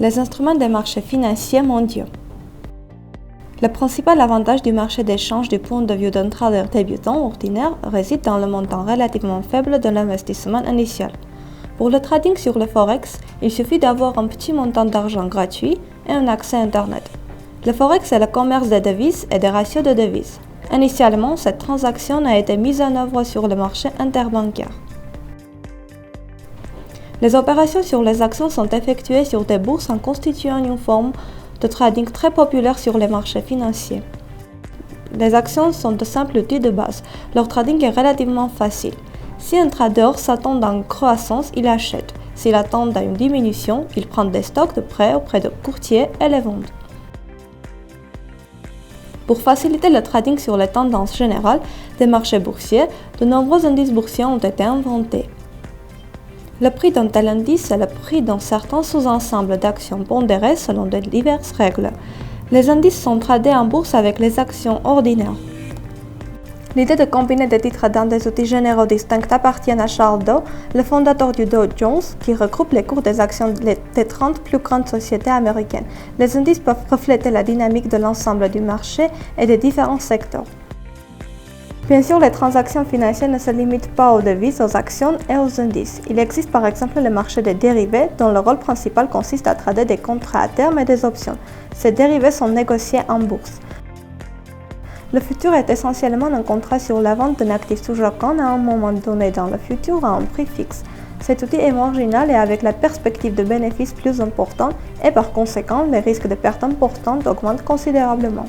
Les instruments des marchés financiers mondiaux. Le principal avantage du marché d'échange du point de vue d'un trader débutant ordinaire réside dans le montant relativement faible de l'investissement initial. Pour le trading sur le Forex, il suffit d'avoir un petit montant d'argent gratuit et un accès Internet. Le Forex est le commerce des devises et des ratios de devises. Initialement, cette transaction a été mise en œuvre sur le marché interbancaire. Les opérations sur les actions sont effectuées sur des bourses en constituant une forme de trading très populaire sur les marchés financiers. Les actions sont de simples outils de base. Leur trading est relativement facile. Si un trader s'attend à une croissance, il achète. S'il attend à une diminution, il prend des stocks de prêts auprès de courtiers et les vend. Pour faciliter le trading sur les tendances générales des marchés boursiers, de nombreux indices boursiers ont été inventés. Le prix d'un tel indice est le prix d'un certain sous-ensemble d'actions pondérées selon de diverses règles. Les indices sont tradés en bourse avec les actions ordinaires. L'idée de combiner des titres dans des outils généraux distincts appartient à Charles Dow, le fondateur du Dow Jones, qui regroupe les cours des actions des 30 plus grandes sociétés américaines. Les indices peuvent refléter la dynamique de l'ensemble du marché et des différents secteurs. Bien sûr, les transactions financières ne se limitent pas aux devises, aux actions et aux indices. Il existe par exemple le marché des dérivés, dont le rôle principal consiste à trader des contrats à terme et des options. Ces dérivés sont négociés en bourse. Le futur est essentiellement un contrat sur la vente d'un actif sous-jacent à un moment donné dans le futur à un prix fixe. Cet outil est marginal et avec la perspective de bénéfices plus importants et par conséquent, les risques de pertes importantes augmentent considérablement.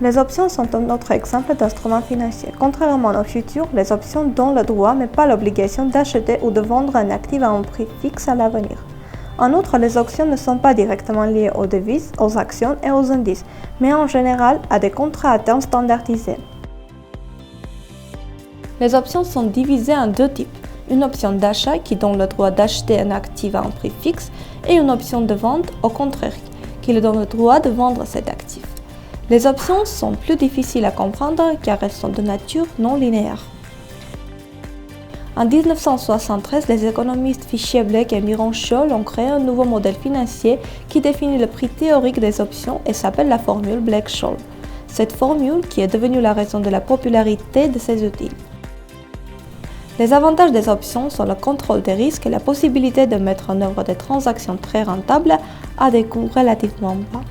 Les options sont un autre exemple d'instrument financier. Contrairement aux futurs, les options donnent le droit mais pas l'obligation d'acheter ou de vendre un actif à un prix fixe à l'avenir. En outre, les options ne sont pas directement liées aux devises, aux actions et aux indices, mais en général à des contrats à terme standardisés. Les options sont divisées en deux types. Une option d'achat qui donne le droit d'acheter un actif à un prix fixe et une option de vente, au contraire, qui lui donne le droit de vendre cet actif. Les options sont plus difficiles à comprendre car elles sont de nature non linéaire. En 1973, les économistes Fischer-Black et Miron-Scholl ont créé un nouveau modèle financier qui définit le prix théorique des options et s'appelle la formule Black-Scholl. Cette formule qui est devenue la raison de la popularité de ces outils. Les avantages des options sont le contrôle des risques et la possibilité de mettre en œuvre des transactions très rentables à des coûts relativement bas.